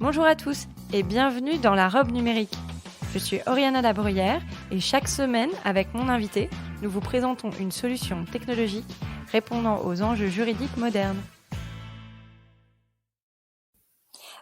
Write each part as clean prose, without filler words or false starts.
Bonjour à tous et bienvenue dans la robe numérique. Je suis Oriana Labruyère et chaque semaine, avec mon invité, nous vous présentons une solution technologique répondant aux enjeux juridiques modernes.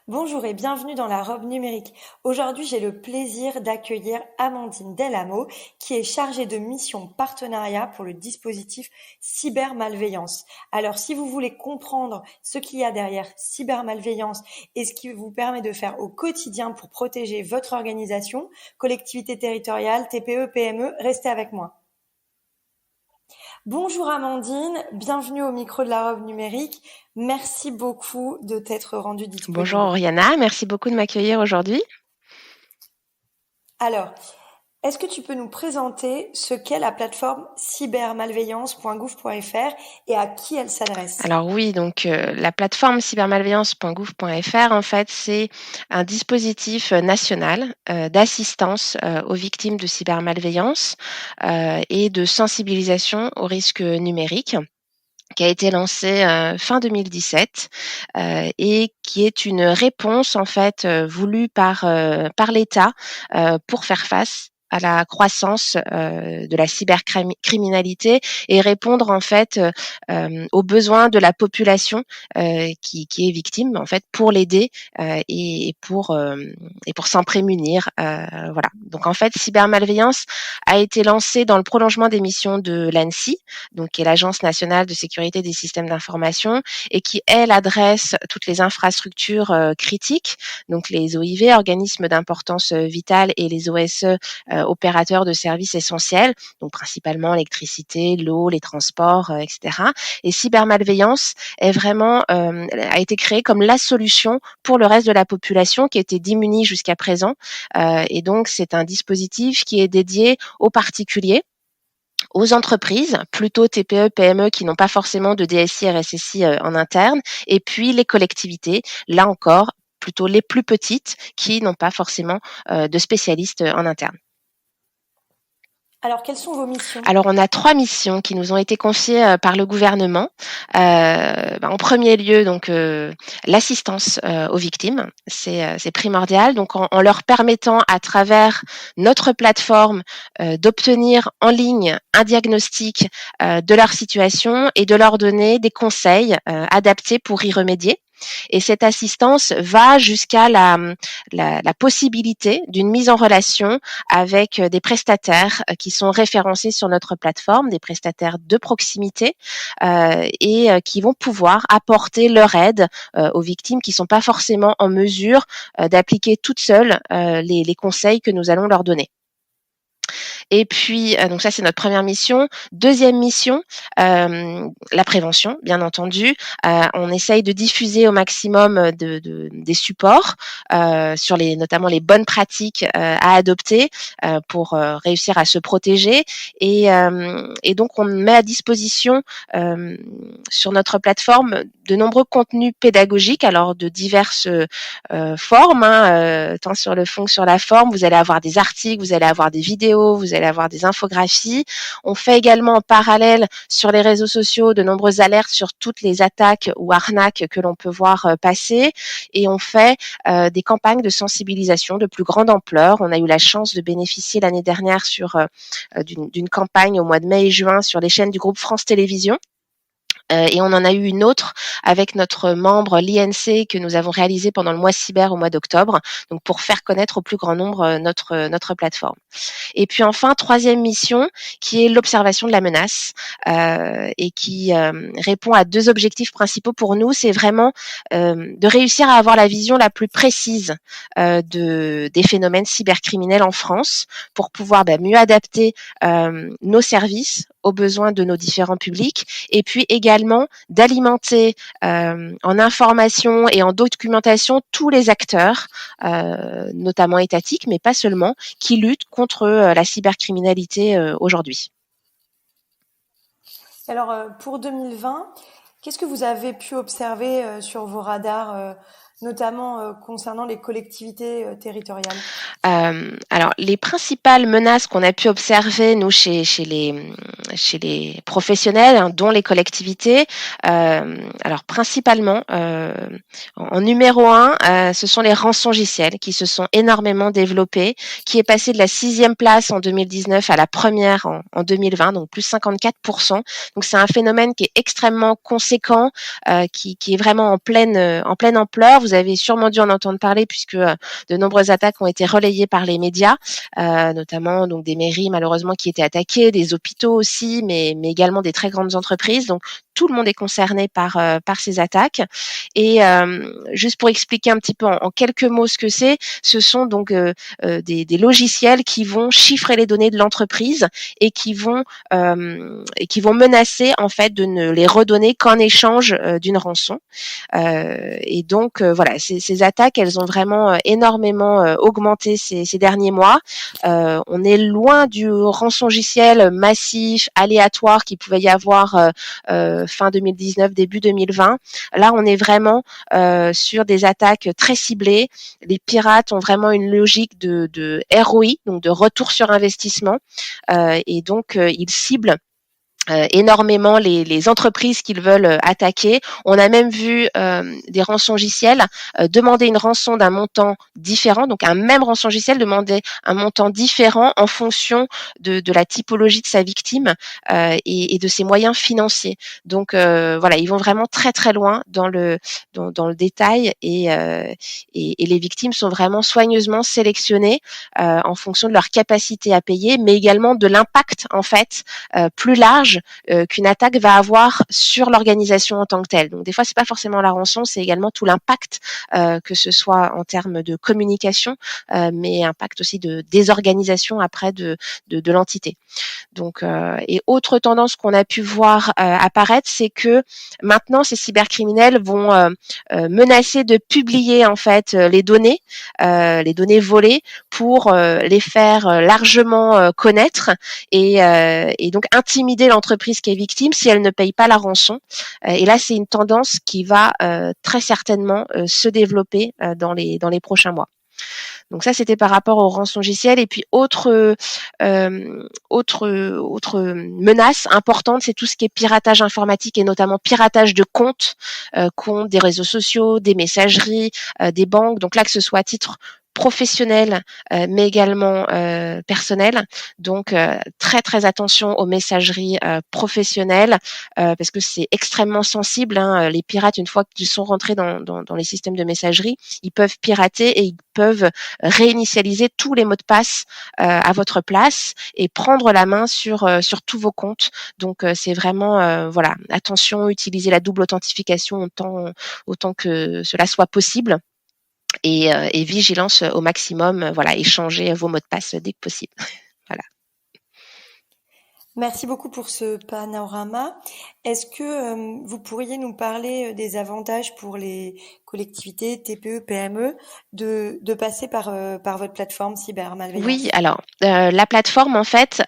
Bonjour et bienvenue dans la robe numérique. Aujourd'hui, j'ai le plaisir d'accueillir Amandine Delamo, qui est chargée de mission partenariat pour le dispositif cybermalveillance. Alors, si vous voulez comprendre ce qu'il y a derrière cybermalveillance et ce qui vous permet de faire au quotidien pour protéger votre organisation, collectivité territoriale, TPE, PME, restez avec moi. Bonjour Amandine, bienvenue au micro de la robe numérique. Merci beaucoup de t'être rendue Bonjour disponible. Oriana, merci beaucoup de m'accueillir aujourd'hui. Alors, est-ce que tu peux nous présenter ce qu'est la plateforme cybermalveillance.gouv.fr et à qui elle s'adresse? Alors oui, donc la plateforme cybermalveillance.gouv.fr, en fait, c'est un dispositif national d'assistance aux victimes de cybermalveillance et de sensibilisation aux risques numériques, qui a été lancé fin 2017 et qui est une réponse en fait voulue par l'État pour faire face à la croissance de la cybercriminalité et répondre en fait aux besoins de la population qui est victime en fait pour l'aider et pour s'en prémunir. Voilà. Donc en fait, cybermalveillance a été lancé dans le prolongement des missions de l'ANSSI, donc qui est l'Agence nationale de sécurité des systèmes d'information, et qui, elle, adresse toutes les infrastructures critiques, donc les OIV, organismes d'importance vitale, et les OSE, opérateurs de services essentiels, donc principalement l'électricité, l'eau, les transports, etc. Et cybermalveillance a été créée comme la solution pour le reste de la population qui était démunie jusqu'à présent. Et donc, c'est un dispositif qui est dédié aux particuliers, aux entreprises, plutôt TPE, PME, qui n'ont pas forcément de DSI, RSSI en interne, et puis les collectivités, là encore, plutôt les plus petites, qui n'ont pas forcément de spécialistes en interne. Alors, quelles sont vos missions? Alors, on a 3 missions qui nous ont été confiées par le gouvernement. En premier lieu, donc l'assistance aux victimes, c'est primordial. Donc, en leur permettant, à travers notre plateforme, d'obtenir en ligne un diagnostic de leur situation et de leur donner des conseils adaptés pour y remédier. Et cette assistance va jusqu'à la possibilité d'une mise en relation avec des prestataires qui sont référencés sur notre plateforme, des prestataires de proximité et qui vont pouvoir apporter leur aide aux victimes qui ne sont pas forcément en mesure d'appliquer toutes seules les conseils que nous allons leur donner. Et puis, donc ça, c'est notre première mission. Deuxième mission, la prévention, bien entendu. On essaye de diffuser au maximum des supports sur notamment les bonnes pratiques à adopter pour réussir à se protéger. Et donc, on met à disposition sur notre plateforme de nombreux contenus pédagogiques, alors de diverses formes, tant sur le fond que sur la forme. Vous allez avoir des articles, vous allez avoir des vidéos, vous allez avoir des infographies. On fait également en parallèle sur les réseaux sociaux de nombreuses alertes sur toutes les attaques ou arnaques que l'on peut voir passer, et on fait des campagnes de sensibilisation de plus grande ampleur. On a eu la chance de bénéficier l'année dernière d'une campagne au mois de mai et juin sur les chaînes du groupe France Télévisions. Et on en a eu une autre avec notre membre, l'INC, que nous avons réalisé pendant le mois cyber au mois d'octobre, donc pour faire connaître au plus grand nombre notre plateforme. Et puis enfin, troisième mission, qui est l'observation de la menace et qui répond à 2 objectifs principaux pour nous. C'est vraiment de réussir à avoir la vision la plus précise des phénomènes cybercriminels en France pour pouvoir mieux adapter nos services aux besoins de nos différents publics, et puis également d'alimenter en information et en documentation tous les acteurs, notamment étatiques, mais pas seulement, qui luttent contre la cybercriminalité aujourd'hui. Alors, pour 2020, qu'est-ce que vous avez pu observer sur vos radars notamment concernant les collectivités territoriales? Alors, les principales menaces qu'on a pu observer, nous, chez les professionnels, hein, dont les collectivités, alors principalement, en numéro un, ce sont les rançongiciels qui se sont énormément développés, qui est passé de la 6e place en 2019 à la première en 2020, donc plus 54%. Donc c'est un phénomène qui est extrêmement conséquent, qui est vraiment en pleine ampleur. Vous avez sûrement dû en entendre parler puisque de nombreuses attaques ont été relayées par les médias, notamment donc des mairies malheureusement qui étaient attaquées, des hôpitaux aussi, mais également des très grandes entreprises. Donc tout le monde est concerné par ces attaques. Et juste pour expliquer un petit peu en quelques mots ce que c'est, ce sont donc des logiciels qui vont chiffrer les données de l'entreprise et qui vont menacer en fait de ne les redonner qu'en échange d'une rançon. Et donc voilà, ces attaques, elles ont vraiment énormément augmenté ces derniers mois. On est loin du rançongiciel massif, aléatoire qui pouvait y avoir fin 2019, début 2020. Là, on est vraiment sur des attaques très ciblées. Les pirates ont vraiment une logique de ROI, donc de retour sur investissement, et donc ils ciblent énormément les entreprises qu'ils veulent attaquer. On a même vu des rançongiciels demander une rançon d'un montant différent, donc un même rançongiciel demander un montant différent en fonction de la typologie de sa victime et de ses moyens financiers. Donc voilà, ils vont vraiment très très loin dans le détail et les victimes sont vraiment soigneusement sélectionnées en fonction de leur capacité à payer, mais également de l'impact en fait plus large qu'une attaque va avoir sur l'organisation en tant que telle. Donc des fois, c'est pas forcément la rançon, c'est également tout l'impact, que ce soit en termes de communication, mais impact aussi de désorganisation après de l'entité. Donc, et autre tendance qu'on a pu voir apparaître, c'est que maintenant ces cybercriminels vont menacer de publier en fait les données volées pour les faire largement connaître et donc intimider l'entreprise qui est victime si elle ne paye pas la rançon. Et là, c'est une tendance qui va très certainement se développer dans les prochains mois. Donc ça, c'était par rapport au rançongiciel. Et puis autre menace importante, c'est tout ce qui est piratage informatique et notamment piratage de comptes des réseaux sociaux, des messageries, des banques. Donc là, que ce soit à titre professionnel, mais également personnel. Donc très très attention aux messageries professionnelles parce que c'est extrêmement sensible. Hein. Les pirates, une fois qu'ils sont rentrés dans les systèmes de messagerie, ils peuvent pirater et ils peuvent réinitialiser tous les mots de passe à votre place et prendre la main sur tous vos comptes. Donc c'est vraiment voilà, attention, utilisez la double authentification autant que cela soit possible. Et vigilance au maximum, voilà, échangez vos mots de passe dès que possible. Voilà. Merci beaucoup pour ce panorama. Est-ce que vous pourriez nous parler des avantages pour les collectivités, TPE, PME de passer par votre plateforme cybermalveillance? Oui, alors la plateforme en fait,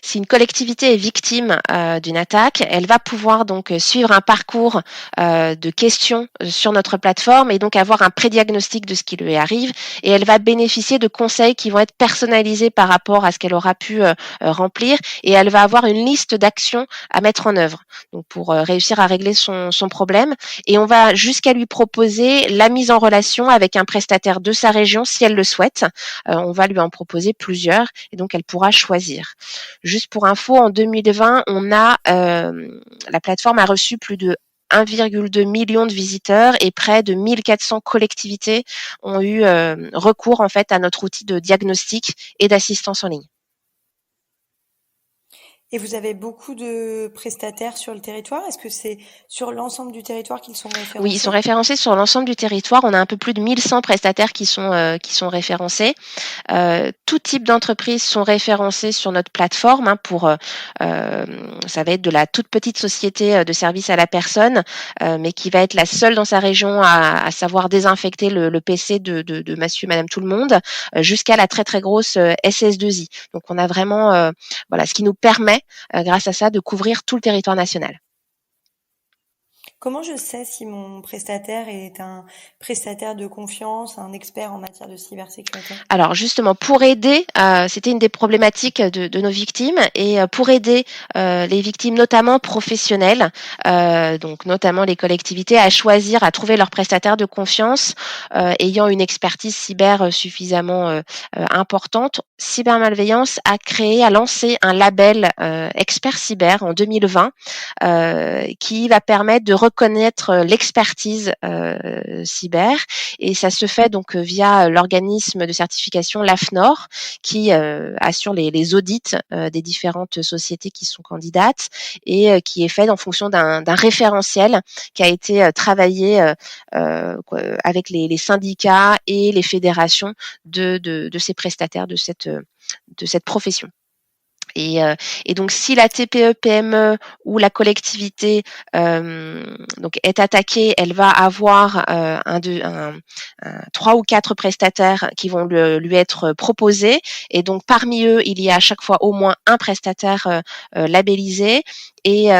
si une collectivité est victime d'une attaque, elle va pouvoir donc suivre un parcours de questions sur notre plateforme et donc avoir un prédiagnostic de ce qui lui arrive et elle va bénéficier de conseils qui vont être personnalisés par rapport à ce qu'elle aura pu remplir et elle va avoir une liste d'actions à mettre en œuvre donc pour réussir à régler son problème et on va jusqu'à lui proposer la mise en relation avec un prestataire de sa région si elle le souhaite. On va lui en proposer plusieurs et donc elle pourra choisir. Juste pour info, en 2020, la plateforme a reçu plus de 1,2 million de visiteurs et près de 1400 collectivités ont eu recours en fait à notre outil de diagnostic et d'assistance en ligne. Et vous avez beaucoup de prestataires sur le territoire? Est-ce que c'est sur l'ensemble du territoire qu'ils sont référencés? Oui, ils sont référencés sur l'ensemble du territoire. On a un peu plus de 1100 prestataires qui sont référencés. Tout type d'entreprises sont référencées sur notre plateforme. Hein, ça va être de la toute petite société de service à la personne, mais qui va être la seule dans sa région à savoir désinfecter le PC de monsieur, madame, tout le monde, jusqu'à la très très grosse SS2I. Donc on a vraiment voilà ce qui nous permet grâce à ça de couvrir tout le territoire national. Comment je sais si mon prestataire est un prestataire de confiance, un expert en matière de cybersécurité? Alors justement, pour aider, c'était une des problématiques de nos victimes et pour aider les victimes, notamment professionnelles, donc notamment les collectivités, à choisir, à trouver leur prestataire de confiance ayant une expertise cyber suffisamment importante. Cybermalveillance a lancé un label expert cyber en 2020 qui va permettre de reconnaître l'expertise cyber et ça se fait donc via l'organisme de certification l'AFNOR qui assure les audits des différentes sociétés qui sont candidates et qui est fait en fonction d'un référentiel qui a été travaillé avec les syndicats et les fédérations de ces prestataires de cette profession. Et donc, si la TPE, PME ou la collectivité donc est attaquée, elle va avoir 3 ou 4 prestataires qui vont lui être proposés. Et donc, parmi eux, il y a à chaque fois au moins un prestataire labellisé. Et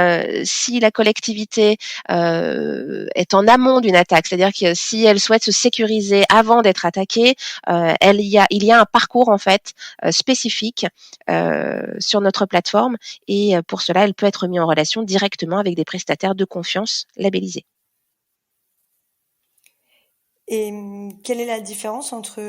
si la collectivité est en amont d'une attaque, c'est-à-dire que si elle souhaite se sécuriser avant d'être attaquée, il y a un parcours en fait spécifique sur notre plateforme et pour cela, elle peut être mise en relation directement avec des prestataires de confiance labellisés. Et quelle est la différence entre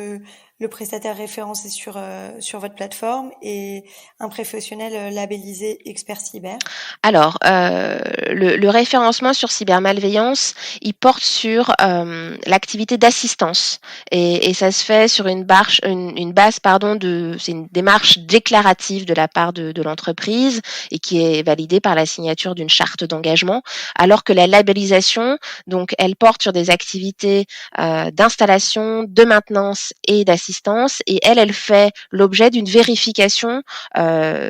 le prestataire référencé sur votre plateforme et un professionnel labellisé expert cyber? Alors, le référencement sur cybermalveillance, il porte sur l'activité d'assistance et ça se fait sur une base c'est une démarche déclarative de la part de l'entreprise et qui est validée par la signature d'une charte d'engagement, alors que la labellisation, donc, elle porte sur des activités d'installation, de maintenance et d'assistance et elle fait l'objet d'une vérification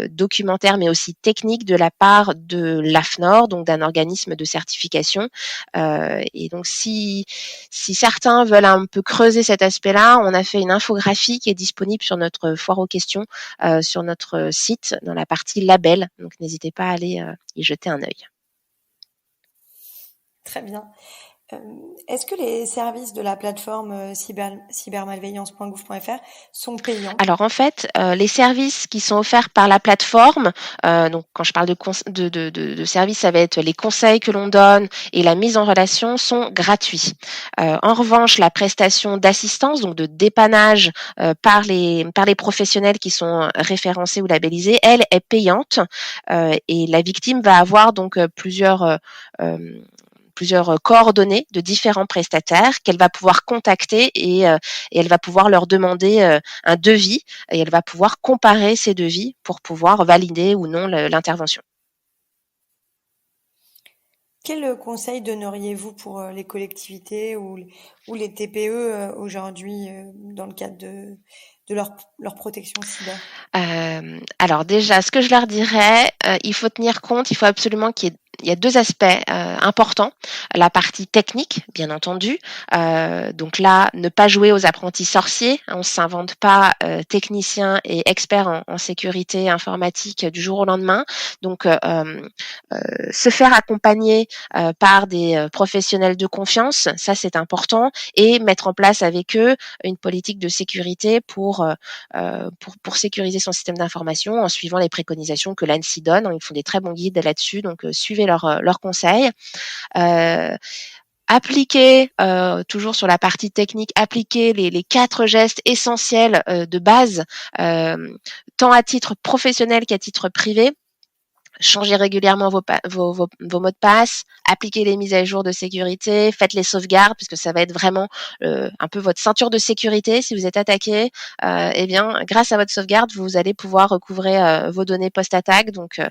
documentaire mais aussi technique de la part de l'AFNOR, donc d'un organisme de certification. Et donc si certains veulent un peu creuser cet aspect-là, on a fait une infographie qui est disponible sur notre foire aux questions, sur notre site, dans la partie label. Donc n'hésitez pas à aller y jeter un œil. Très bien. Est-ce que les services de la plateforme cybermalveillance.gouv.fr sont payants? Alors en fait, les services qui sont offerts par la plateforme, donc quand je parle de services, ça va être les conseils que l'on donne et la mise en relation sont gratuits. En revanche, la prestation d'assistance, donc de dépannage par les professionnels qui sont référencés ou labellisés, elle est payante et la victime va avoir donc plusieurs coordonnées de différents prestataires qu'elle va pouvoir contacter et elle va pouvoir leur demander un devis et elle va pouvoir comparer ces devis pour pouvoir valider ou non l'intervention. Quel conseil donneriez-vous pour les collectivités ou les TPE aujourd'hui dans le cadre de leur protection cyber? Alors déjà, ce que je leur dirais, il faut tenir compte, il faut absolument il y a 2 aspects importants. La partie technique, bien entendu. Donc là, ne pas jouer aux apprentis sorciers. On ne s'invente pas technicien et expert en sécurité informatique du jour au lendemain. Donc, se faire accompagner par des professionnels de confiance, ça c'est important, et mettre en place avec eux une politique de sécurité pour sécuriser son système d'information en suivant les préconisations que l'ANSSI donne. Ils font des très bons guides là-dessus, donc suivez leurs conseils. Appliquer, toujours sur la partie technique, appliquer les 4 gestes essentiels de base, tant à titre professionnel qu'à titre privé. Changez régulièrement vos mots de passe, appliquez les mises à jour de sécurité, faites les sauvegardes puisque ça va être vraiment un peu votre ceinture de sécurité. Si vous êtes attaqué, eh bien, grâce à votre sauvegarde, vous allez pouvoir recouvrer vos données post-attaque. Donc,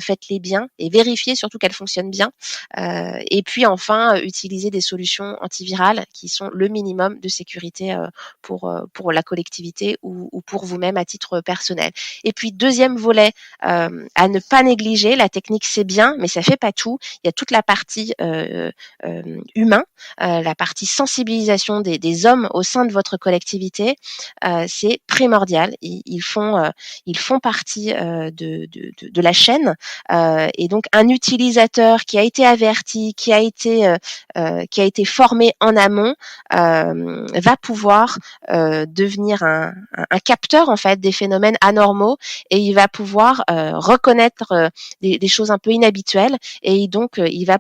faites-les bien et vérifiez surtout qu'elles fonctionnent bien. Et puis enfin, utilisez des solutions antivirales qui sont le minimum de sécurité pour la collectivité ou pour vous-même à titre personnel. Et puis, deuxième volet à ne pas négliger, négliger. La technique, c'est bien, mais ça fait pas tout. Il y a toute la partie humain, la partie sensibilisation des hommes au sein de votre collectivité. C'est primordial. Ils font partie de la chaîne. Et donc, un utilisateur qui a été averti, qui a été formé en amont, va pouvoir devenir un capteur en fait des phénomènes anormaux, et il va pouvoir reconnaître des choses un peu inhabituelles, et donc il va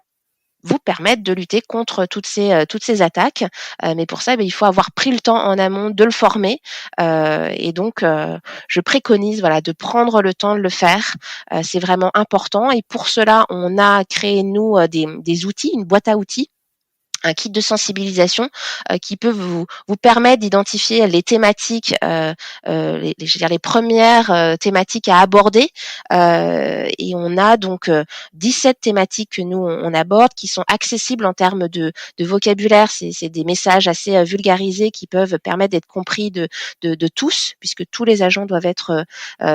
vous permettre de lutter contre toutes ces attaques. Mais pour ça, il faut avoir pris le temps en amont de le former. Et donc, je préconise de prendre le temps de le faire. C'est vraiment important. Et pour cela, on a créé, nous, des outils, une boîte à outils, un kit de sensibilisation qui peut vous permettre d'identifier les thématiques, les premières thématiques à aborder. Et on a donc 17 thématiques que nous on aborde, qui sont accessibles en termes de vocabulaire. C'est des messages assez vulgarisés qui peuvent permettre d'être compris de tous, puisque tous les agents doivent être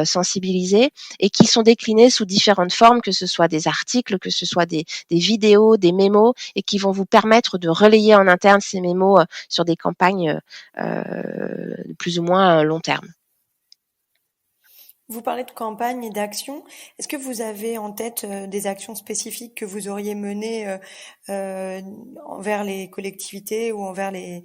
sensibilisés, et qui sont déclinés sous différentes formes, que ce soit des articles, que ce soit des vidéos, des mémos, et qui vont vous permettre de relayer en interne ces mémos sur des campagnes plus ou moins long terme. Vous parlez de campagne et d'actions. Est-ce que vous avez en tête des actions spécifiques que vous auriez menées envers les collectivités ou envers les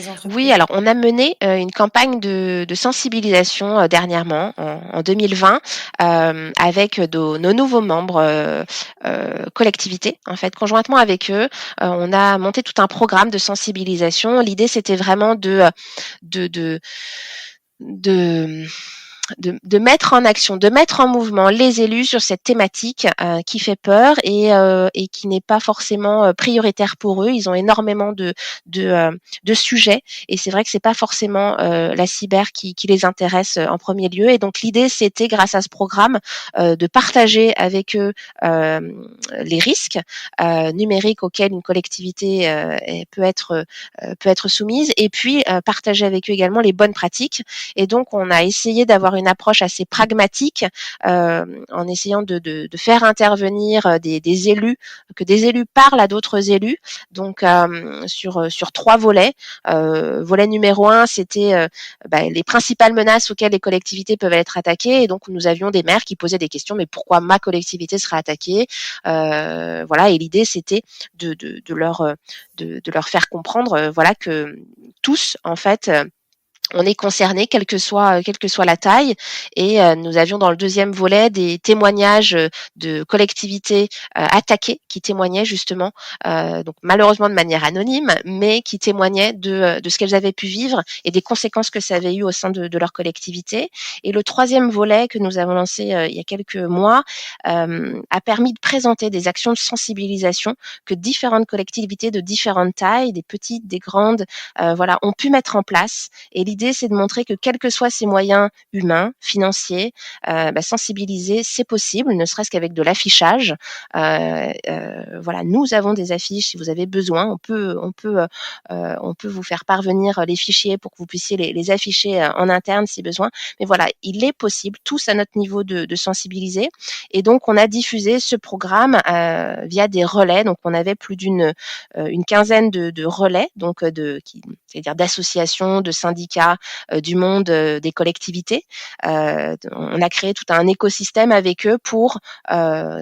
entreprises? Oui, alors on a mené une campagne de sensibilisation dernièrement, en 2020, avec nos nouveaux membres collectivités. En fait, conjointement avec eux, on a monté tout un programme de sensibilisation. L'idée, c'était vraiment de mettre en action, de mettre en mouvement les élus sur cette thématique qui fait peur, et qui n'est pas forcément prioritaire pour eux. Ils ont énormément de sujets, et c'est vrai que c'est pas forcément la cyber qui les intéresse en premier lieu. Et donc l'idée, c'était, grâce à ce programme, de partager avec eux les risques numériques auxquels une collectivité peut être soumise, et puis partager avec eux également les bonnes pratiques. Et donc on a essayé d'avoir une approche assez pragmatique, en essayant de faire intervenir des élus, que des élus parlent à d'autres élus, donc sur 3 volets. Volet numéro 1, c'était les principales menaces auxquelles les collectivités peuvent être attaquées, et donc nous avions des maires qui posaient des questions: mais pourquoi ma collectivité serait attaquée? Et l'idée, c'était de leur faire comprendre que tous, en fait, on est concerné, quelle que soit la taille. Et nous avions dans le deuxième volet des témoignages de collectivités attaquées, qui témoignaient justement, donc malheureusement de manière anonyme, mais qui témoignaient de ce qu'elles avaient pu vivre et des conséquences que ça avait eu au sein de leur collectivité. Et le troisième volet, que nous avons lancé il y a quelques mois, a permis de présenter des actions de sensibilisation que différentes collectivités de différentes tailles, des petites, des grandes, ont pu mettre en place. Et l'idée, c'est de montrer que, quels que soient ces moyens humains, financiers, sensibiliser, c'est possible, ne serait-ce qu'avec de l'affichage. Nous avons des affiches. Si vous avez besoin, on peut vous faire parvenir les fichiers pour que vous puissiez les afficher en interne si besoin. Mais voilà, il est possible, tous à notre niveau, de sensibiliser. Et donc, on a diffusé ce programme via des relais. Donc, on avait plus d'une quinzaine de relais, donc c'est-à-dire d'associations, de syndicats, du monde des collectivités. On a créé tout un écosystème avec eux pour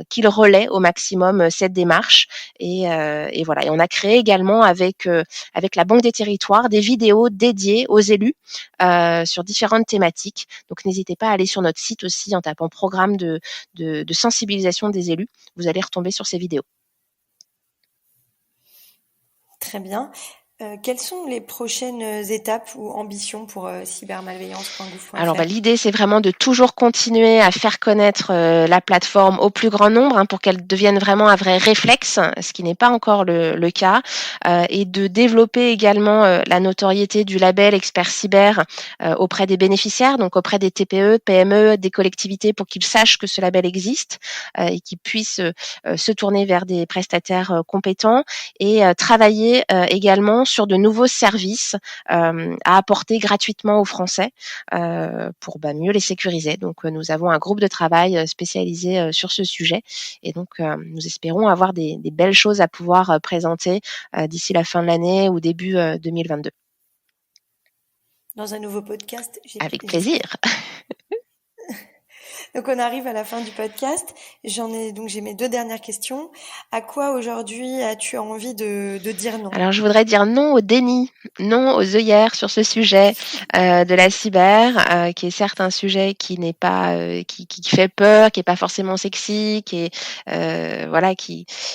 qu'ils relaient au maximum cette démarche. Et on a créé également avec la Banque des Territoires des vidéos dédiées aux élus sur différentes thématiques. Donc n'hésitez pas à aller sur notre site aussi, en tapant programme de sensibilisation des élus. Vous allez retomber sur ces vidéos. Très bien. Quelles sont les prochaines étapes ou ambitions pour cybermalveillance.gouv.fr? Alors l'idée, c'est vraiment de toujours continuer à faire connaître la plateforme au plus grand nombre, pour qu'elle devienne vraiment un vrai réflexe, ce qui n'est pas encore le cas, et de développer également la notoriété du label Expert Cyber auprès des bénéficiaires, donc auprès des TPE, PME, des collectivités, pour qu'ils sachent que ce label existe et qu'ils puissent se tourner vers des prestataires compétents, et travailler également sur de nouveaux services à apporter gratuitement aux Français pour mieux les sécuriser. Donc, nous avons un groupe de travail spécialisé sur ce sujet et donc nous espérons avoir des belles choses à pouvoir présenter d'ici la fin de l'année ou début 2022. Dans un nouveau podcast. Avec plaisir. Donc on arrive à la fin du podcast. J'ai mes 2 dernières questions. À quoi aujourd'hui as-tu envie de dire non? Alors je voudrais dire non au déni, non aux œillères sur ce sujet de la cyber, qui est certes un sujet qui n'est pas qui fait peur, qui est pas forcément sexy, qui est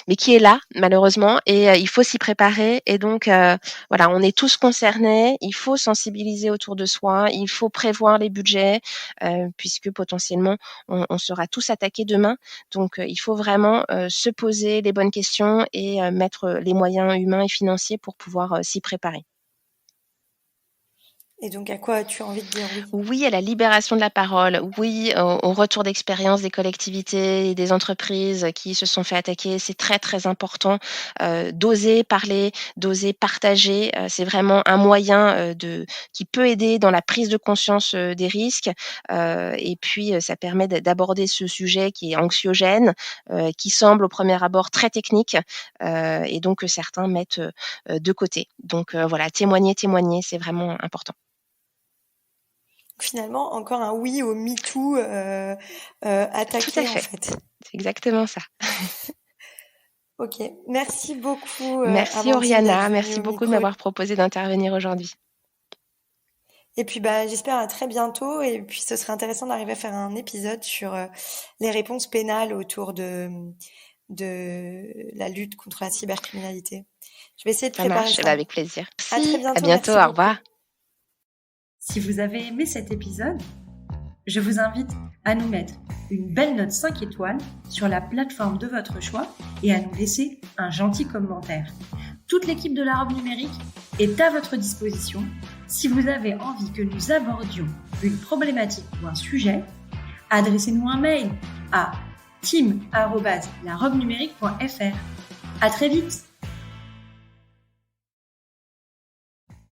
mais qui est là malheureusement et il faut s'y préparer et donc voilà, on est tous concernés, il faut sensibiliser autour de soi, il faut prévoir les budgets puisque potentiellement on sera tous attaqués demain. Donc, il faut vraiment se poser les bonnes questions et mettre les moyens humains et financiers pour pouvoir s'y préparer. Et donc, à quoi as-tu envie de dire oui? Oui à la libération de la parole, oui au retour d'expérience des collectivités et des entreprises qui se sont fait attaquer. C'est très, très important d'oser parler, d'oser partager. C'est vraiment un moyen qui peut aider dans la prise de conscience des risques. Et puis, ça permet d'aborder ce sujet qui est anxiogène, qui semble au premier abord très technique et donc que certains mettent de côté. Donc voilà, témoigner, c'est vraiment important. Finalement, encore un oui au MeToo attaqué, Tout à fait. en fait. C'est exactement ça. Ok, merci beaucoup Merci Amandine Oriana, d'être venue merci au beaucoup de micro. m'avoir proposé d'intervenir aujourd'hui. Et puis j'espère à très bientôt. Et puis ce serait intéressant d'arriver à faire un épisode sur les réponses pénales autour de la lutte contre la cybercriminalité. Je vais essayer de Ça préparer marche, ça. avec plaisir. À très À bientôt, bientôt, merci au beaucoup. revoir. Si vous avez aimé cet épisode, je vous invite à nous mettre une belle note 5 étoiles sur la plateforme de votre choix et à nous laisser un gentil commentaire. Toute l'équipe de la Robe Numérique est à votre disposition. Si vous avez envie que nous abordions une problématique ou un sujet, adressez-nous un mail à team@larobnumérique.fr. À très vite!